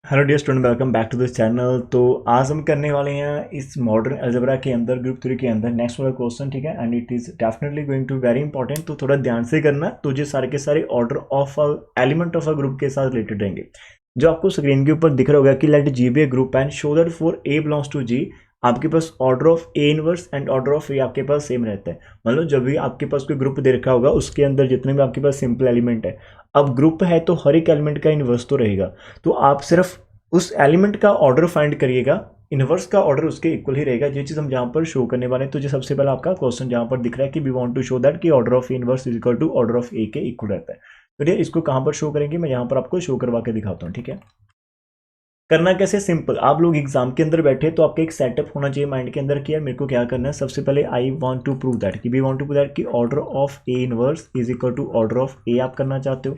Hello dear student, welcome back to this channel. तो आज हम करने वाले हैं इस मॉडर्न अलजेब्रा के अंदर ग्रुप 3 के अंदर नेक्स्ट वाला क्वेश्चन, ठीक है। And it is definitely going to very important. तो थोड़ा ध्यान से करना, तुझे सारे के सारे order of element of a group के साथ रिलेटेड रहेंगे। जो आपको स्क्रीन के ऊपर दिख रहा होगा कि let G be a group and show that for a belongs to G, आपके पास order of a inverse and order of a आपके पास सेम रहता है। मतलब जब भी आपके पास कोई ग्रुप दे रखा होगा उसके अंदर जितने भी आपके पास सिंपल एलिमेंट है, अब ग्रुप है तो हर एक एलिमेंट का इनवर्स तो रहेगा। तो आप सिर्फ उस एलिमेंट का ऑर्डर फाइंड करिएगा, इनवर्स का ऑर्डर उसके इक्वल ही रहेगा। ये चीज हम जहां पर शो करने वाले हैं। तो जो सबसे पहला आपका क्वेश्चन जहां पर दिख रहा है कि we want to show that कि order of inverse is equal to order of a के इक्वल रहता है। तो ये इसको कहां पर शो करेंगे, मैं यहां पर आपको शो करवा के दिखाता हूं, ठीक है। करना कैसे, सिंपल। आप लोग एग्जाम के अंदर बैठे तो आपका एक सेटअप होना चाहिए माइंड के अंदर कि यार मेरे को क्या करना है। सबसे पहले I want to prove that कि we want to prove that कि order of a inverse is equal to order of a आप करना चाहते हो।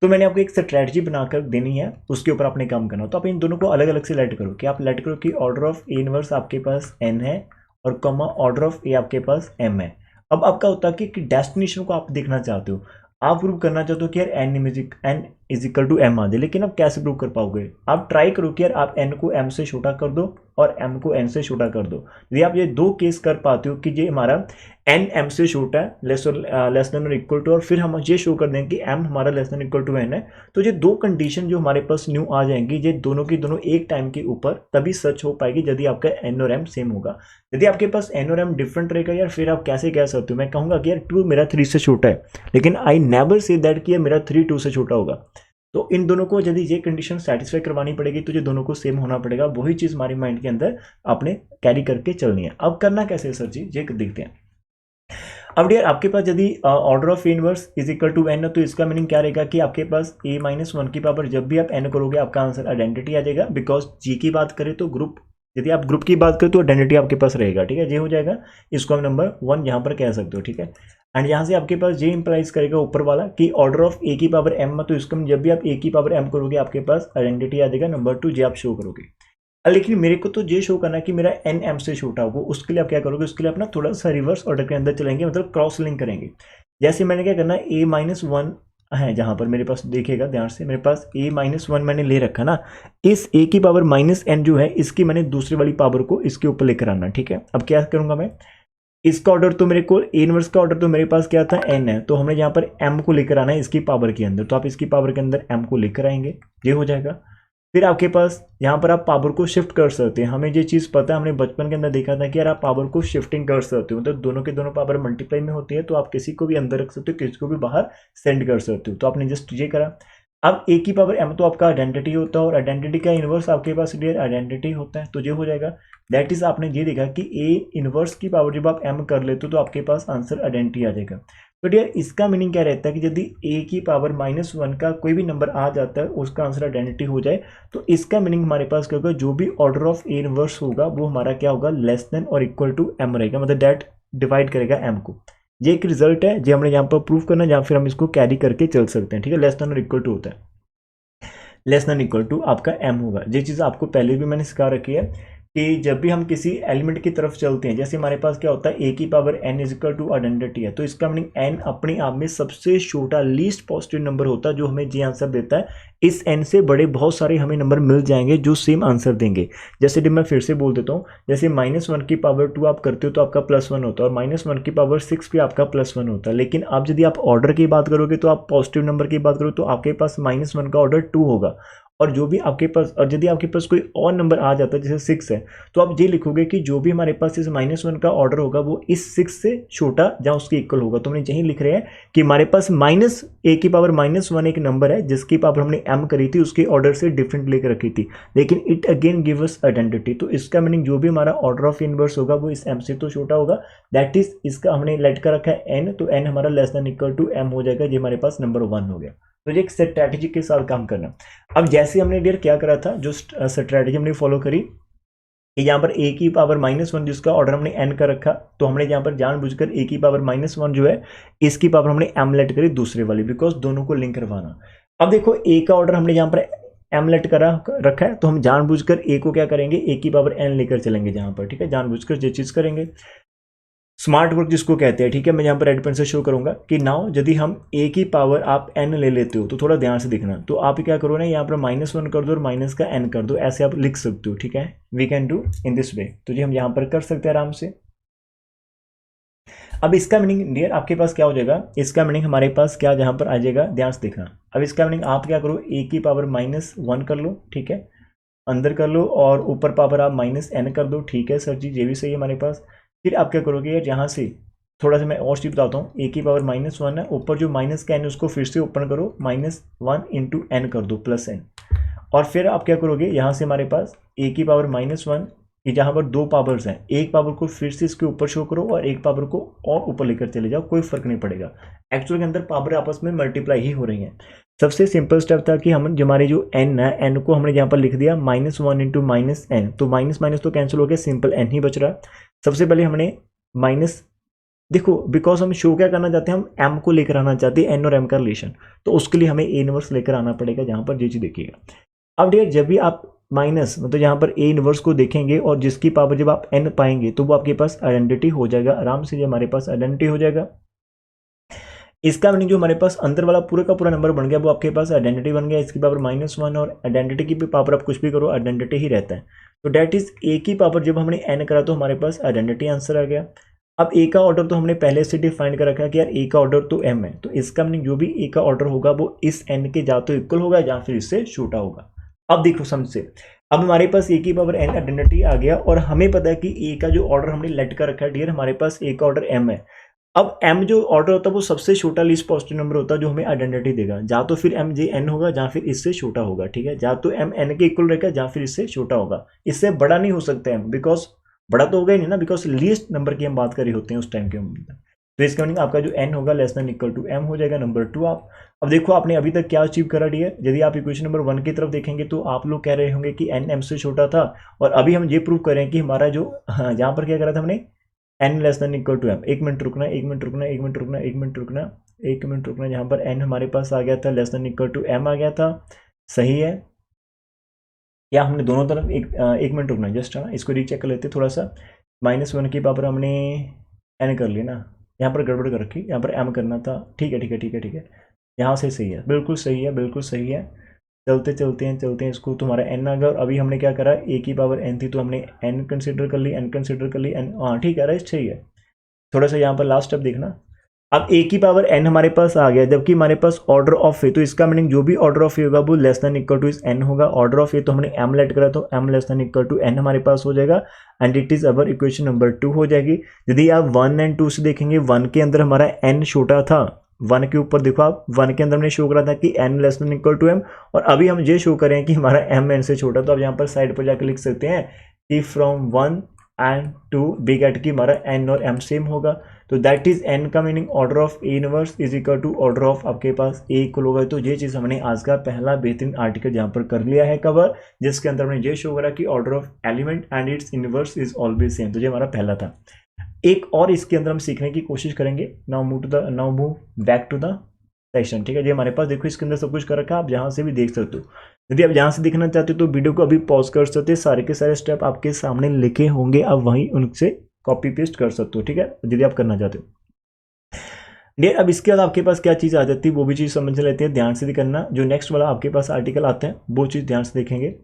तो मैंने आपको एक स्ट्रैटेजी बनाकर देनी है, उसके ऊपर आपने काम करना हो। तो आप इन दोनों को अलग अलग से लेट करो कि आप लेट करो कि ऑर्डर ऑफ ए इनवर्स आपके पास एन है और कॉमा ऑर्डर ऑफ ए आपके पास एम है। अब आपका होता है कि डेस्टिनेशन को आप देखना चाहते हो, आप प्रूव करना चाहते हो कि यार n is equal to m आ जाए। लेकिन आप कैसे प्रूव कर पाओगे? आप ट्राई करो कि यार आप एन को एम से छोटा कर दो और एम को एन से छोटा कर दो। यदि आप ये दो केस कर पाते हो कि ये हमारा एन एम से छोटा है, लेस देन और इक्वल टू, और फिर हम ये शो कर दें कि एम हमारा less than equal to n है, तो ये दो कंडीशन जो हमारे पास न्यू आ जाएंगी, ये दोनों की दोनों एक टाइम के ऊपर तभी सच हो पाएगी यदि आपका एन और एम सेम होगा। यदि आपके पास एन और एम डिफरेंट रहेगा यार, फिर आप कैसे कह सकते हो? मैं कहूंगा कि यार 2 मेरा 3 से छोटा है, लेकिन आई नेवर से दैट कि मेरा 3 2 से छोटा होगा। तो इन दोनों को यदि ये कंडीशन सेटिस्फाई करवानी पड़ेगी तो ये दोनों को सेम होना पड़ेगा। वही चीज हमारी माइंड के अंदर आपने कैरी करके चलनी है। अब करना कैसे है सर जी, ये देखते हैं। अब डियर आपके पास यदि order of inverse is equal to n है, तो इसका मीनिंग क्या रहेगा कि आपके पास ए माइनस वन की पावर जब भी आप एन करोगे आपका आंसर आइडेंटिटी आ जाएगा। बिकॉज जी की बात करें तो ग्रुप, यदि आप ग्रुप की बात करें तो आइडेंटिटी आपके पास रहेगा, ठीक है। ये हो जाएगा, इसको हम नंबर 1 यहाँ पर कह सकते हो, ठीक है। एंड यहाँ से आपके पास ये इंप्लाइज करेगा ऊपर वाला कि ऑर्डर ऑफ ए की पावर एम, तो इसको जब भी आप ए की पावर एम करोगे आपके पास आइडेंटिटी आ जाएगा नंबर 2, जे आप शो करोगे। लेकिन मेरे को तो ये शो करना है कि मेरा एन एम से छोटा होगा। उसके लिए आप क्या करोगे? उसके लिए अपना थोड़ा सा रिवर्स ऑर्डर के अंदर चलेंगे, मतलब क्रॉस लिंक करेंगे। जैसे मैंने क्या करना है, ए माइनस वन है जहां पर मेरे पास, देखिएगा ध्यान से, मेरे पास ए माइनस वन मैंने ले रखा ना, इस ए की पावर माइनस एन जो है इसकी मैंने दूसरी वाली पावर को इसके ऊपर लेकर आना, ठीक है। अब क्या करूंगा मैं, इसका ऑर्डर तो मेरे को ए इनवर्स का ऑर्डर तो मेरे पास क्या था, एन है, तो हमने यहाँ पर एम को लेकर आना है इसकी पावर के अंदर। तो आप इसकी पावर के अंदर एम को लेकर आएंगे, ये हो जाएगा। फिर आपके पास यहाँ पर आप पावर को शिफ्ट कर सकते हैं। हमें ये चीज़ पता है, हमने बचपन के अंदर देखा था कि यार आप पावर को शिफ्टिंग कर सकते हो, मतलब दोनों के दोनों पावर मल्टीप्लाई में होती है, तो आप किसी को भी अंदर रख सकते हो, किसी को भी बाहर सेंड कर सकते हो। तो आपने जस्ट ये करा। अब ए की पावर एम तो आपका आइडेंटिटी होता है, और आइडेंटिटी का इनवर्स आपके पास डियर आइडेंटिटी होता है, तो ये हो जाएगा। दैट इज आपने ये देखा कि ए इनवर्स की पावर जब आप एम कर लेते हो तो आपके पास आंसर आइडेंटिटी आ जाएगा। तो डियर इसका मीनिंग क्या रहता है कि यदि ए की पावर माइनस वन का कोई भी नंबर आ जाता है उसका आंसर आइडेंटिटी हो जाए, तो इसका मीनिंग हमारे पास क्या होगा, जो भी ऑर्डर ऑफ ए इनवर्स होगा वो हमारा क्या होगा, लेस देन और इक्वल टू एम रहेगा, मतलब दैट डिवाइड करेगा एम को। ये एक रिजल्ट है जो हमने यहाँ पर प्रूव करना है, या फिर हम इसको कैरी करके चल सकते हैं, ठीक है। लेस देन और इक्वल टू होता है, लेस देन इक्वल टू आपका एम होगा। ये चीज़ आपको पहले भी मैंने सिखा रखी है कि जब भी हम किसी एलिमेंट की तरफ चलते हैं, जैसे हमारे पास क्या होता है, ए की power n is equal to identity है, तो इसका मीनिंग एन अपने आप में सबसे छोटा लीस्ट पॉजिटिव नंबर होता है जो हमें जी आंसर देता है। इस एन से बड़े बहुत सारे हमें नंबर मिल जाएंगे जो सेम आंसर देंगे। जैसे कि मैं फिर से बोल देता हूँ, जैसे माइनस वन की पावर 2 आप करते हो तो आपका प्लस वन होता है, और माइनस वन की पावर 6 भी आपका प्लस वन होता है। लेकिन आप यदि आप ऑर्डर की बात करोगे तो आप पॉजिटिव नंबर की बात करो तो आपके पास माइनस वन का ऑर्डर 2 होगा, और जो भी आपके पास, और यदि आपके पास कोई और नंबर आ जाता है जैसे 6 है, तो आप ये लिखोगे कि जो भी हमारे पास इस माइनस वन का ऑर्डर होगा वो इस 6 से छोटा या उसके इक्वल होगा। तो हमने यही लिख रहे हैं कि हमारे पास माइनस ए की पावर माइनस वन एक नंबर है जिसकी पावर हमने एम करी थी, उसके ऑर्डर से डिफरेंट लेकर रखी थी, लेकिन it again give us identity. तो इसका मीनिंग जो भी हमारा ऑर्डर ऑफ इनवर्स होगा वो इस एम से तो छोटा होगा, दैट इज इसका हमने लेट कर रखा है एन, तो एन हमारा less than equal to m हो जाएगा, जो हमारे पास नंबर 1 हो गया। तो ये एक स्ट्रैटेजी के साथ काम करना। अब जैसे हमने डियर क्या करा था, जो स्ट्रैटेजी हमने फॉलो करी कि यहाँ पर ए की पावर माइनस वन जिसका ऑर्डर हमने एन का रखा, तो हमने यहाँ पर जानबूझकर ए की पावर माइनस वन जो है इसकी पावर हमने एम लेट करी दूसरे वाली, बिकॉज दोनों को लिंक करवाना। अब देखो ए का ऑर्डर हमने यहाँ पर एम लेट करा रखा है, तो हम जानबूझकर ए को क्या करेंगे, ए की पावर एन लेकर चलेंगे जहाँ पर, ठीक है, जानबूझकर ये चीज करेंगे। स्मार्ट वर्क जिसको कहते हैं, ठीक है। मैं यहाँ पर रेड पेन से शो करूंगा कि नाउ यदि हम a की पावर आप n ले लेते हो तो थोड़ा ध्यान से दिखना, तो आप क्या करो ना, यहाँ पर -1 कर दो और माइनस का n कर दो, ऐसे आप लिख सकते हो, ठीक है। We can do in this way, तो जी हम यहाँ पर कर सकते हैं आराम से। अब इसका मीनिंग डियर आपके पास क्या हो जाएगा, इसका मीनिंग हमारे पास क्या जहाँ पर आ जाएगा, ध्यान से देखना। अब इसका मीनिंग आप क्या करो, a की पावर -1 कर लो, ठीक है, अंदर कर लो, और ऊपर पावर आप -n कर दो, ठीक है सर जी, ये भी सही है हमारे पास। फिर आप क्या करोगे यार, यहाँ से थोड़ा सा मैं और चीज बताता हूँ, a की पावर -1 है, ऊपर जो माइनस का n है उसको फिर से ओपन करो, -1 इंटू n कर दो प्लस n, और फिर आप क्या करोगे, यहाँ से हमारे पास a की पावर -1, ये जहाँ पर दो पावर्स हैं, एक पावर को फिर से इसके ऊपर शो करो और एक पावर को और ऊपर लेकर चले जाओ, कोई फर्क नहीं पड़ेगा, एक्चुअल के अंदर पावर आपस में मल्टीप्लाई ही हो रही हैं। सबसे सिंपल स्टेप था कि हम हमारी जो n है, n को हमने यहाँ पर लिख दिया -1 इंटू -n, तो माइनस माइनस तो कैंसिल हो गया, सिंपल n ही बच रहा। सबसे पहले हमने माइनस, देखो बिकॉज हम शो क्या करना चाहते हैं, हम m को लेकर आना चाहते हैं, n और m का रिलेशन, तो उसके लिए हमें a इनवर्स लेकर आना पड़ेगा, जहाँ पर ये चीज देखिएगा। अब डियर जब भी आप माइनस मतलब यहाँ पर a इनवर्स को देखेंगे और जिसकी पावर जब आप n पाएंगे तो वो आपके पास आइडेंटिटी हो जाएगा, आराम से ये हमारे पास आइडेंटिटी हो जाएगा। इसका मीनिंग जो हमारे पास अंदर वाला पूरा का पूरा नंबर बन गया वो आपके पास आइडेंटिटी बन गया, इसकी पावर -1, और आइडेंटिटी की भी पावर आप कुछ भी करो आइडेंटिटी ही रहता है, तो डेट इज a की पावर जब हमने n करा तो हमारे पास आइडेंटिटी आंसर आ गया। अब a का ऑर्डर तो हमने पहले से डिफाइन कर रखा है कि यार a का ऑर्डर तो m है, तो इसका मीनिंग जो भी a का ऑर्डर होगा वो इस n के या तो इक्वल होगा या फिर इससे छोटा होगा। अब देखो समझ से, अब हमारे पास a की पावर n आइडेंटिटी आ गया, और हमें पता है कि a का जो ऑर्डर हमने लेट कर रखा है डियर, हमारे पास a का ऑर्डर m है। अब m जो ऑर्डर होता है वो सबसे छोटा लीस्ट पॉजिटिव नंबर होता है जो हमें आइडेंटिटी देगा, या तो फिर m जे n होगा या फिर इससे छोटा होगा, ठीक है, या तो m n के इक्वल रहेगा या फिर इससे छोटा होगा, इससे बड़ा नहीं हो सकता m, बिकॉज बड़ा तो होगा ही नहीं ना, बिकॉज लीस्ट नंबर की हम बात कर रहे होते हैं उस टाइम के अंदर। तो इसका मीनिंग आपका जो n होगा less than equal to m हो जाएगा, नंबर 2 आप। अब देखो आपने अभी तक क्या अचीव करा डियर, यदि आप इक्वेशन नंबर 1 की तरफ देखेंगे तो आप लोग कह रहे होंगे कि n m से छोटा था, और अभी हम ये प्रूव करें कि हमारा जो यहाँ पर क्या करा था हमने, n less than equal to m। एक मिनट रुकना, एक मिनट रुकना, एक मिनट रुकना, एक मिनट रुकना, एक मिनट रुकना, यहाँ पर n हमारे पास आ गया था less than equal to m आ गया था, सही है, या हमने दोनों तरफ एक मिनट रुकना, जस्ट है इसको रीचेक कर लेते थोड़ा सा। -1 की पावर हमने n कर ली ना, यहाँ पर गड़बड़ कर रखी, यहाँ पर m करना था, ठीक है ठीक है ठीक है ठीक है, यहाँ से सही है, बिल्कुल सही है, बिल्कुल सही है। चलते हैं इसको, तुम्हारा n आ गया, और अभी हमने क्या करा, a की पावर n थी तो हमने n कंसिडर कर ली, n कंसिडर कर ली, n, हाँ ठीक है, राइट सही है। थोड़ा सा यहाँ पर लास्ट स्टेप देखना, अब a की पावर n हमारे पास आ गया, जबकि हमारे पास ऑर्डर ऑफ है, तो इसका मीनिंग जो भी ऑर्डर ऑफ ए होगा वो लेस देन इक्वल टू इस n होगा। ऑर्डर ऑफ ए तो हमने m लेट करा, तो m less than equal to n हमारे पास हो जाएगा, and it is our equation number 2 हो जाएगी। यदि आप 1 एंड 2 से देखेंगे, 1 के अंदर हमारा n छोटा था, 1 के ऊपर देखो आप, 1 के अंदर हमने शो करा था कि n less than equal to m, और अभी हम ये शो करें कि हमारा m n से छोटा, तो आप यहाँ पर साइड पर जाकर लिख सकते हैं कि फ्रॉम 1 एंड 2 वी गेट कि हमारा n और m सेम होगा, तो दैट इज n का meaning order of a inverse is equal to order of आपके पास a इक्वल होगा। तो ये चीज हमने आज का पहला बेहतरीन आर्टिकल यहाँ पर कर लिया है कवर, जिसके अंदर हमने ये शो करा कि order of element and it's inverse is always same, तो ये हमारा पहला था। एक और इसके अंदर हम सीखने की कोशिश करेंगे, now move back to the session, ठीक है। ये हमारे पास देखो इसके अंदर सब कुछ कर रखा है, आप जहाँ से भी देख सकते हो। यदि आप यहाँ से देखना चाहते हो तो वीडियो को अभी पॉज कर सकते हैं, सारे के सारे स्टेप आपके सामने लिखे होंगे, आप वहीं उनसे कॉपी पेस्ट कर सकते हो, ठीक है, यदि आप करना चाहते हो डियर। अब इसके बाद आपके पास क्या चीज़ आ जाती है वो भी चीज़ समझ लेते हैं, ध्यान से भी करना। जो नेक्स्ट वाला आपके पास आर्टिकल आता है वो चीज़ ध्यान से देखेंगे।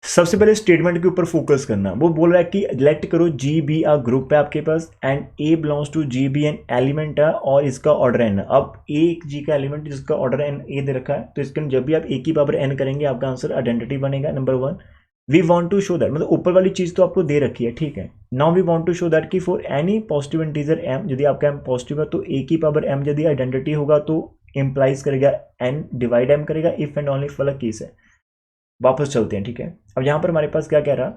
सबसे पहले स्टेटमेंट के ऊपर फोकस करना, वो बोल रहा है कि लेट करो जी बी अ ग्रुप है आपके पास and a belongs to G be an element है और इसका ऑर्डर एन है। अब ए जी का एलिमेंट जिसका ऑर्डर एन ए दे रखा है, तो इसके जब भी आप ए की पावर एन करेंगे आपका आंसर आइडेंटिटी बनेगा। Number 1 we want to show that, मतलब ऊपर वाली चीज तो आपको दे रखी है, ठीक है। Now we want to show that कि for any positive integer m, यदि आपका एम पॉजिटिव है तो ए की पावर एम यदि आइडेंटिटी होगा तो इंप्लाइज करेगा एन डिवाइड एम करेगा, इफ एंड ओनली वाला केस है। वापस चलते हैं, ठीक है। अब यहाँ पर हमारे पास क्या कह रहा,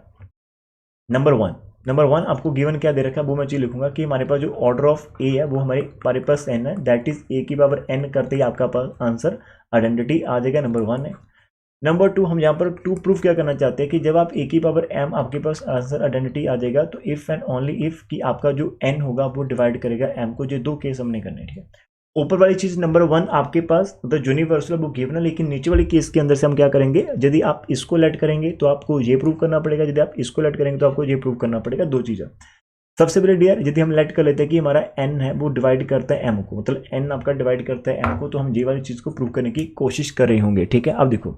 नंबर वन आपको गिवन क्या दे रखा है वो मैं चीज लिखूंगा कि हमारे पास जो ऑर्डर ऑफ ए है वो हमारे पास एन है, दैट इज ए की पावर एन करते ही आपका पास आंसर आइडेंटिटी आ जाएगा। नंबर 1 है। नंबर 2 हम यहाँ पर 2 प्रूफ क्या करना चाहते हैं कि जब आप ए की पावर एम आपके पास आंसर आइडेंटिटी आ जाएगा तो इफ एंड ओनली इफ कि आपका जो एन होगा वो डिवाइड करेगा एम को। ये 2 केस हमने करने, ठीक है। ऊपर वाली चीज नंबर 1 आपके पास मतलब यूनिवर्सल वो गिवन है, लेकिन नीचे वाली केस के अंदर से हम क्या करेंगे, यदि आप इसको लेट करेंगे तो आपको ये प्रूव करना पड़ेगा, यदि आप इसको लेट करेंगे तो आपको ये प्रूव करना पड़ेगा। 2 चीज़ें। सबसे पहले डियर यदि हम लेट कर लेते हैं कि हमारा n है वो डिवाइड करता है m को, मतलब n आपका डिवाइड करता है m को, तो हम ये वाली चीज़ को प्रूव करने की कोशिश कर रहे होंगे। ठीक है, अब देखो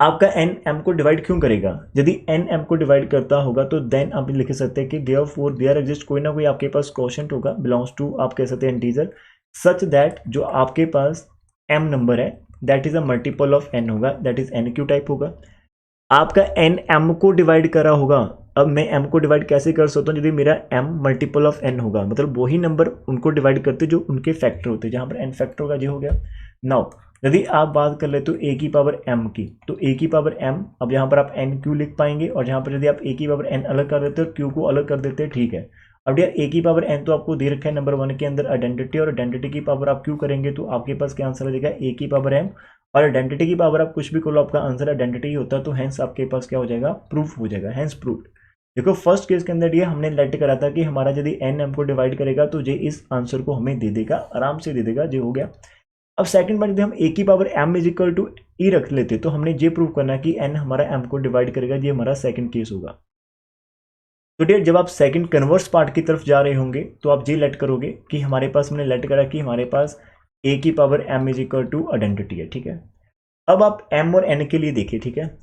आपका n m को डिवाइड क्यों करेगा, यदि n m को डिवाइड करता होगा तो देन आप लिख सकते हैं कि देयरफॉर देयर एग्जिस्ट कोई ना कोई आपके पास क्वोशंट होगा बिलोंग्स टू, आप कह सकते हैं इंटीजर, सच दैट जो आपके पास m नंबर है that is a multiple of n होगा, that is n Q type होगा। आपका n m को डिवाइड करा होगा, अब मैं m को डिवाइड कैसे कर सकता हूँ, यदि मेरा m मल्टीपल ऑफ n होगा, मतलब वही नंबर उनको डिवाइड करते जो उनके फैक्टर होते, जहाँ पर n फैक्टर होगा, ये हो गया। नाउ यदि आप बात कर ले तो a की पावर m की, तो a की पावर m, अब यहाँ पर आप n q लिख पाएंगे, और यहाँ पर यदि आप a की पावर n अलग कर देते हो q को अलग कर देते हैं, ठीक है। अब यार a की पावर n तो आपको दे रखा है नंबर 1 के अंदर आइडेंटिटी, और आइडेंटिटी की पावर आप q करेंगे तो आपके पास क्या आंसर आ जाएगा a की पावर m, और आइडेंटिटी की पावर आप कुछ भी कर लो आपका आंसर आइडेंटिटी होता है, तो हैंस आपके पास क्या हो जाएगा, प्रूफ हो जाएगा, हैंस प्रूफ। देखो फर्स्ट केस के अंदर ये हमने लेट करा था कि हमारा यदि n m को डिवाइड करेगा तो ये इस आंसर को हमें दे देगा, आराम से दे देगा, ये हो गया। अब सेकंड बार यदि हम a की power m is equal to e रख लेते तो हमने ये प्रूव करना कि n हमारा m को डिवाइड करेगा, ये हमारा सेकंड केस होगा। तो डियर जब आप सेकंड कन्वर्स पार्ट की तरफ जा रहे होंगे तो आप ये लेट करोगे कि हमारे पास, हमने लेट करा कि हमारे पास a की power m is equal to identity है, ठीक है। अब आप m और n के लिए देखिए, ठीक है।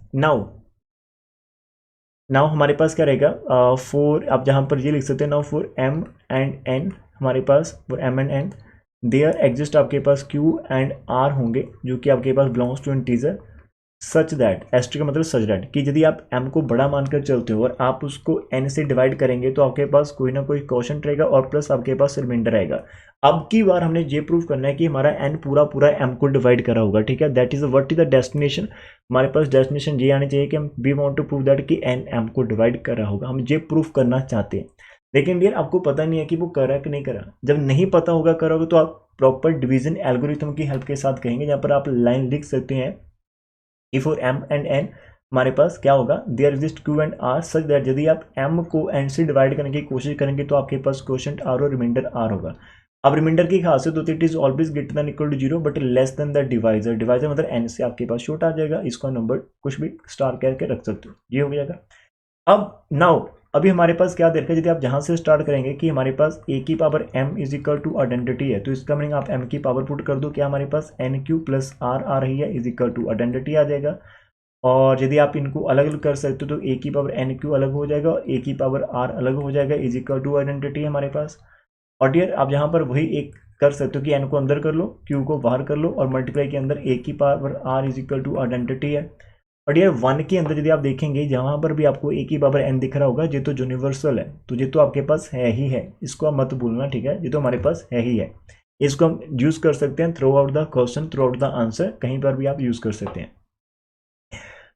नाउ हमारे पास क्या रहेगा, फॉर, आप जहां पर ये लिख सकते हैं, now for m and n, हमारे पास for m and n there exist आपके पास q एंड r होंगे जो कि आपके पास belongs to integer, such that, asterisk का मतलब सच दैट, कि यदि आप m को बड़ा मानकर चलते हो और आप उसको n से डिवाइड करेंगे तो आपके पास कोई ना कोई क्वोशंट रहेगा और प्लस आपके पास रिमाइंडर रहेगा। अब की बार हमने ये प्रूव करना है कि हमारा n पूरा पूरा m को डिवाइड करा होगा, ठीक है। That is what is the destination, हमारे पास डेस्टिनेशन ये आनी चाहिए कि हम we want to prove that कि n m को डिवाइड करा होगा, हम ये प्रूव करना चाहते हैं। लेकिन यार आपको पता नहीं है कि वो करा कि नहीं करा, जब नहीं पता होगा करोगे तो आप प्रॉपर डिवीजन एल्गोरिथम की हेल्प के साथ कहेंगे, जहाँ पर आप लाइन लिख सकते हैं कि फॉर m एंड n हमारे पास क्या होगा, there exist q and r such that, यदि आप m को n से डिवाइड करने की कोशिश करेंगे तो आपके पास क्वोशंट r और रिमाइंडर r होगा। अब रिमाइंडर की खासियत होती है it is always greater than equal to 0 but less than the divisor, divisor मतलब n से आपके पास छोटा आ जाएगा, इसका नंबर कुछ भी स्टार करके रख सकते हो, ये हो जाएगा। अब नाउ अभी हमारे पास क्या देखा, यदि आप जहां से स्टार्ट करेंगे कि हमारे पास a की power m is equal to identity है, तो इसका मीनिंग आप m की पावर पुट कर दो, क्या हमारे पास n क्यू प्लस r आ रही है इज इक्वल टू आइडेंटिटी आ जाएगा। और यदि आप इनको अलग अलग कर सकते हो तो a की पावर n क्यू अलग हो जाएगा और a की पावर r अलग हो जाएगा इज इक्वल टू आइडेंटिटी हमारे पास। और डियर आप यहाँ पर वही एक कर सकते हो कि n को अंदर कर लो, q को बाहर कर लो, और मल्टीप्लाई के अंदर a की power r is equal to identity है। और ये 1 के अंदर यदि आप देखेंगे जहां पर भी आपको a की पावर n दिख रहा होगा, ये तो यूनिवर्सल है, तो ये तो आपके पास है ही है, इसको आप मत भूलना, ठीक है। ये तो हमारे पास है ही है, इसको हम यूज कर सकते हैं through out the question, through out the answer, कहीं पर भी आप यूज कर सकते हैं।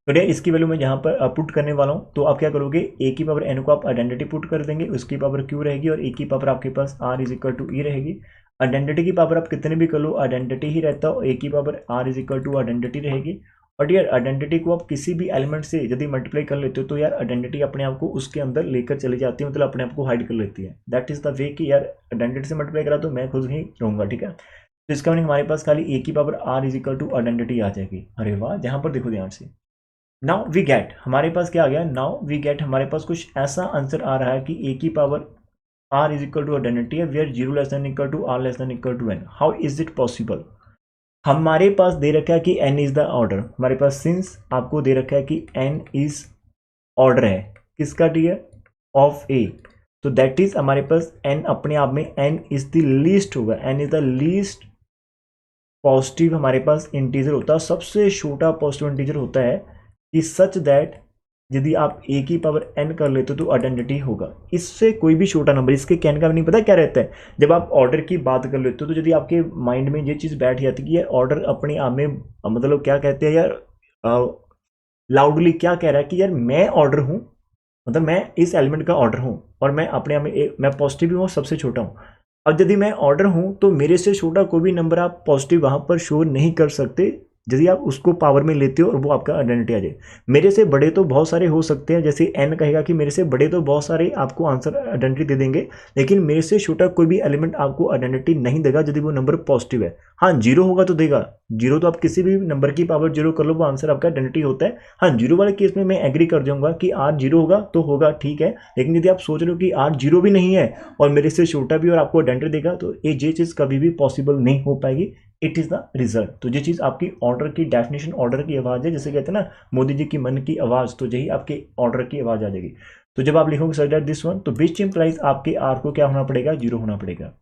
तो ये इसकी वैल्यू मैं यहाँ पर पुट करने वाला हूँ, तो आप क्या करोगे, a की पावर n को आप आइडेंटिटी पुट कर देंगे, उसकी पावर q रहेगी, और a की पावर आपके पास r is equal to e रहेगी। आइडेंटिटी की पावर आप कितने भी कर लो आइडेंटिटी ही रहता है, और a की power r is equal to identity रहेगी। और यार आइडेंटिटी को आप किसी भी एलिमेंट से यदि मल्टीप्लाई कर लेते हो तो यार आइडेंटिटी अपने आप को उसके अंदर लेकर चली जाती है, मतलब अपने आप को हाइड कर लेती है। दैट इज द वे कि यार आइडेंटिटी से मल्टीप्लाई करा तो मैं खुद ही रहूंगा, ठीक है। तो इसका मीनिंग हमारे पास खाली a की power r is equal to identity आ जाएगी। अरे वाह, जहां पर देखो ध्यान से, नाउ वी गेट, हमारे पास क्या आ गया, नाउ वी गेट, हमारे पास कुछ ऐसा आंसर आ रहा है कि a की power r is equal to identity है where 0 less than equal to r less than equal to n। How is it possible, हमारे पास दे रखा है कि n इज द ऑर्डर, हमारे पास सिंस आपको दे रखा है कि n इज ऑर्डर है किसका डियर, ऑफ a, तो दैट इज हमारे पास n अपने आप में n इज द लीस्ट होगा, n is the least positive हमारे पास इंटीजर होता है, सबसे छोटा पॉजिटिव इंटीजर होता है कि सच दैट यदि आप a की पावर n कर लेते हो तो आइडेंटिटी होगा, इससे कोई भी छोटा नंबर, इसके कहने का नहीं पता क्या रहता है, जब आप ऑर्डर की बात कर लेते हो तो यदि आपके माइंड में ये चीज़ बैठ जाती है कि यार ऑर्डर अपने आप में, मतलब क्या कहते हैं यार, लाउडली क्या कह रहा है कि यार मैं ऑर्डर हूँ, मतलब मैं इस एलिमेंट का ऑर्डर हूँ और मैं अपने आप में मैं पॉजिटिव हूँ, सबसे छोटा हूँ। अब यदि मैं ऑर्डर हूँ तो मेरे से छोटा कोई भी नंबर आप पॉजिटिव वहाँ पर शो नहीं कर सकते, यदि आप उसको पावर में लेते हो और वो आपका आइडेंटिटी आ जाए। मेरे से बड़े तो बहुत सारे हो सकते हैं, जैसे n कहेगा कि मेरे से बड़े तो बहुत सारे आपको आंसर आइडेंटिटी दे देंगे, लेकिन मेरे से छोटा कोई भी एलिमेंट आपको आइडेंटिटी नहीं देगा यदि वो नंबर पॉजिटिव है। हाँ, जीरो होगा तो देगा, जीरो तो आप किसी भी नंबर की पावर जीरो कर लो, वो आंसर आपका आइडेंटिटी होता है। हाँ, जीरो वाले केस में मैं एग्री कर जाऊंगा कि r जीरो होगा तो होगा, ठीक है। लेकिन यदि आप सोच रहे हो कि r जीरो भी नहीं है और मेरे से छोटा भी और आपको आइडेंटिटी देगा, तो ये चीज़ कभी भी पॉसिबल नहीं हो पाएगी। It is the result. तो ये चीज़ आपकी ऑर्डर की डेफिनेशन, ऑर्डर की आवाज़ है, जैसे कहते हैं ना मोदी जी की मन की आवाज़, तो यही आपके ऑर्डर की आवाज़ आ जाएगी। तो जब आप लिखोगे सच दैट दिस वन, तो विच इंप्लाइज आपके आर को क्या होना पड़ेगा, जीरो होना पड़ेगा।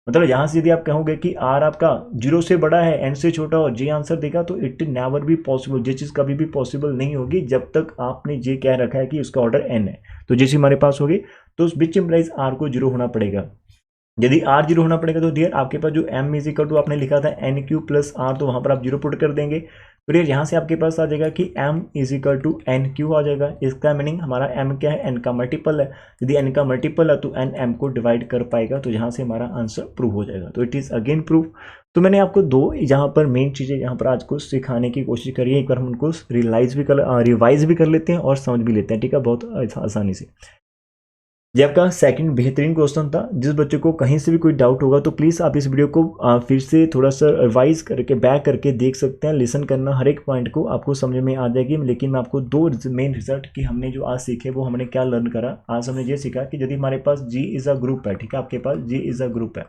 मतलब यहाँ से यदि आप कहोगे कि आर आपका जीरो से बड़ा है, एन से छोटा और जे आंसर देगा, तो इट नेवर बी पॉसिबल। ये चीज़ कभी भी पॉसिबल नहीं होगी जब तक आपने जे कह रखा है कि उसका ऑर्डर एन है। तो जैसे हमारे पास होगी, तो उस विच इंप्लाइज आर को जीरो होना पड़ेगा। यदि आर जीरो होना पड़ेगा तो डियर आपके पास जो एम इज इक्वल टू आपने लिखा था एन क्यू प्लस आर, तो वहां पर आप जीरो पुट कर देंगे। फिर यहाँ से आपके पास आ जाएगा कि m is equal to n q आ जाएगा। इसका मीनिंग हमारा m क्या है, n का मल्टीपल है। यदि n का मल्टीपल है तो n m को डिवाइड कर पाएगा, तो यहाँ से हमारा आंसर प्रूव हो जाएगा। तो इट इज़ अगेन प्रूफ। तो मैंने आपको दो यहाँ पर मेन चीज़ें यहाँ पर आज को सिखाने की कोशिश करी है। एक बार हम उनको रिवाइज भी कर लेते हैं और समझ भी लेते हैं, ठीक है, बहुत आसानी से। ये आपका सेकंड बेहतरीन क्वेश्चन था। जिस बच्चे को कहीं से भी कोई डाउट होगा तो प्लीज़ आप इस वीडियो को फिर से थोड़ा सा रिवाइज करके बैक करके देख सकते हैं। लिसन करना, हर एक पॉइंट को आपको समझ में आ जाएगी। लेकिन मैं आपको दो मेन रिजल्ट कि हमने जो आज सीखे वो हमने क्या लर्न करा। आज हमने ये सीखा कि यदि हमारे पास G इज़ अ ग्रुप है, ठीक है, आपके पास G इज़ अ ग्रुप है,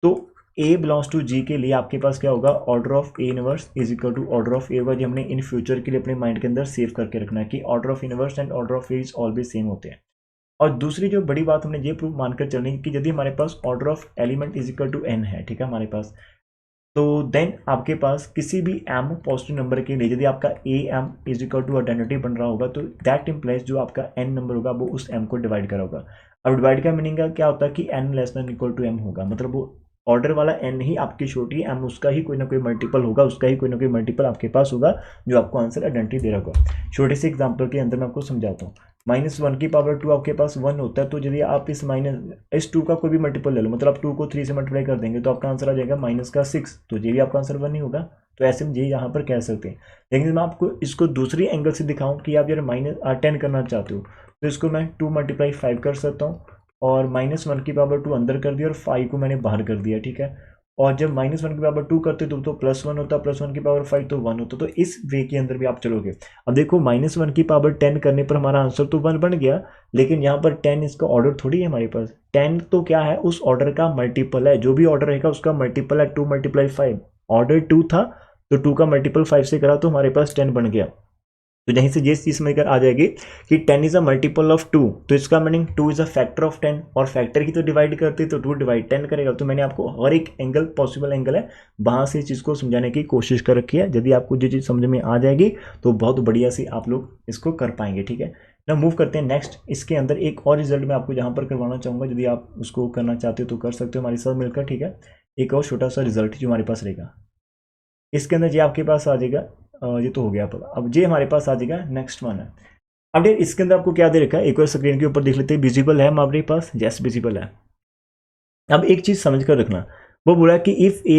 तो A बिलोंग्स टू G के लिए आपके पास क्या होगा, order of A inverse is equal to order of A होगा। जो हमने इन फ्यूचर के लिए अपने माइंड के अंदर सेव करके रखना है कि order of inverse and order of A is always same होते हैं। और दूसरी जो बड़ी बात हमने ये प्रूफ मानकर चलनी है कि यदि हमारे पास order of element is equal to n है, ठीक है, हमारे पास, तो देन आपके पास किसी भी m पॉजिटिव नंबर के लिए यदि आपका am is equal to identity बन रहा होगा, तो दैट इम्प्लाइज जो आपका n नंबर होगा वो उस m को डिवाइड करा होगा। अब डिवाइड का मीनिंग क्या होता है कि n less than equal to m होगा, मतलब वो ऑर्डर वाला n ही आपकी छोटी m उसका ही कोई ना कोई मल्टीपल होगा, उसका ही कोई ना कोई मल्टीपल आपके पास होगा जो आपको आंसर आइडेंटिटी दे रहा होगा। छोटे से एग्जाम्पल के अंदर मैं आपको समझाता हूँ। -1 की पावर 2 आपके पास 1 होता है, तो यदि आप इस 2 का कोई भी मल्टीपल ले लो, मतलब आप 2 को 3 से मल्टीप्लाई कर देंगे तो आपका आंसर आ जाएगा -6, तो ये भी आपका आंसर 1 ही होगा। तो ऐसे में ये यहाँ पर कह सकते हैं। लेकिन मैं आपको इसको दूसरी एंगल से दिखाऊं कि आप यार -10 करना चाहते हो, तो इसको मैं 2 × 5 कर सकता हूँ, और -1 की पावर 2 अंदर कर दिया और 5 को मैंने बाहर कर दिया, ठीक है। और जब -1 की पावर 2 करते तो +1 होता, +1 की पावर 5 तो 1 होता। तो इस वे के अंदर भी आप चलोगे। अब देखो -1 की पावर 10 करने पर हमारा आंसर तो 1 बन गया, लेकिन यहाँ पर 10 इसका ऑर्डर थोड़ी है हमारे पास। 10 तो क्या है, उस ऑर्डर का मल्टीपल है, जो भी ऑर्डर रहेगा उसका मल्टीपल है। 2 × 5 ऑर्डर 2 था, तो 2 का मल्टीपल 5 से करा तो हमारे पास 10 बन गया। तो यहीं से ये चीज समझकर आ जाएगी कि 10 इज अ मल्टीपल ऑफ 2, तो इसका meaning 2 is a factor of 10, और फैक्टर की तो डिवाइड करते तो 2 डिवाइड 10 करेगा। तो मैंने आपको हर एक एंगल पॉसिबल एंगल है वहां से इस चीज़ को समझाने की कोशिश कर रखी है। यदि आपको ये चीज़ समझ में आ जाएगी तो बहुत बढ़िया से आप लोग इसको कर पाएंगे, ठीक है ना। मूव करते हैं नेक्स्ट। इसके अंदर एक और रिजल्ट मैं आपको यहाँ पर करवाना चाहूँगा, यदि आप उसको करना चाहते हो तो कर सकते हो हमारे साथ मिलकर, ठीक है। एक और छोटा सा रिजल्ट जो हमारे पास रहेगा, इसके अंदर ये आपके पास आ जाएगा। ये तो हो गया, अब ये हमारे पास आ जाएगा नेक्स्ट वन है। अब इसके अंदर आपको क्या दे रखा है, एक बार स्क्रीन के ऊपर देख लेते हैं। विजिबल है हमारे पास, यस विजिबल है। अब एक चीज समझ कर रखना, वो बोला कि if a,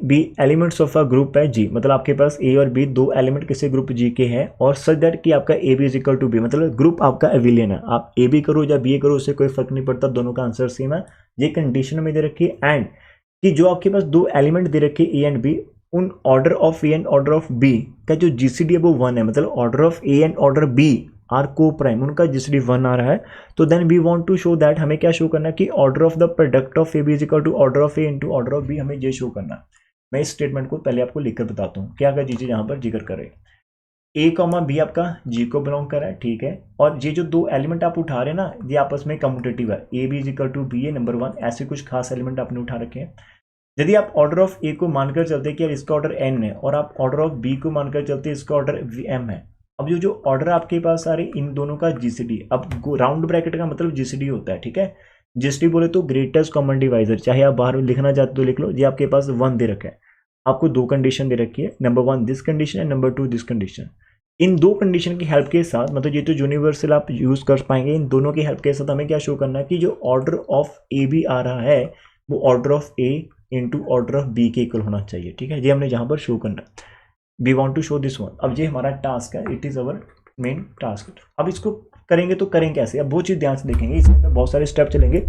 b elements of a group है G, मतलब आपके पास a और b दो एलिमेंट किसी ग्रुप G के हैं, और सच दैट कि आपका a b is equal to b, मतलब ग्रुप आपका एविलियन है। आप a b करो या b करो उससे कोई फर्क नहीं पड़ता, दोनों का आंसर सेम है। ये कंडीशन में दे रखी है। एंड कि जो आपके पास दो एलिमेंट दे रखे a एंड b, उन order of a and order of b का जो जीसीडी है वो 1 है, मतलब order of a and order b are coprime, उनका जीसीडी 1 आ रहा है। तो then we want to show that, हमें क्या शो करना है कि order of the product of a b is equal to order of a into order of b, हमें ये शो करना। मैं इस स्टेटमेंट को पहले आपको लिखकर बताता हूँ क्या क्या चीजें यहाँ पर जिक्र करे। ए कॉमा बी आपका जी को बिलोंग कर रहा है, ठीक है, और ये जो दो एलिमेंट आप उठा रहे हैं ना, ये आपस में कम्यूटेटिव है। A b is equal to b a number 1, ऐसे कुछ खास एलिमेंट आपने उठा रखे हैं। यदि आप ऑर्डर ऑफ ए को मानकर चलते हैं कि यार इसका ऑर्डर एन है, और आप ऑर्डर ऑफ बी को मानकर चलते हैं इसका ऑर्डर एम है, अब जो ऑर्डर आपके पास आ रहे इन दोनों का जीसीडी, अब राउंड ब्रैकेट का मतलब जीसीडी होता है, ठीक है। जीसीडी बोले तो ग्रेटेस्ट कॉमन डिवाइजर, चाहे आप बाहर लिखना चाहते तो लिख लो। ये आपके पास 1 दे रखा है, आपको दो कंडीशन दे रखी है, number 1 this condition and number 2 this condition. इन दो कंडीशन की हेल्प के साथ, मतलब ये तो यूनिवर्सल आप यूज कर पाएंगे, इन दोनों की हेल्प के साथ हमें क्या शो करना है कि जो ऑर्डर ऑफ ए बी आ रहा है वो order of a into order of b के इक्वल होना चाहिए, ठीक है। ये हमने यहाँ पर शो करना। We want to show this one. अब ये हमारा टास्क है, it is our main task. अब इसको करेंगे तो करें कैसे, अब वो चीज़ ध्यान से देखेंगे, इसके अंदर बहुत सारे स्टेप चलेंगे।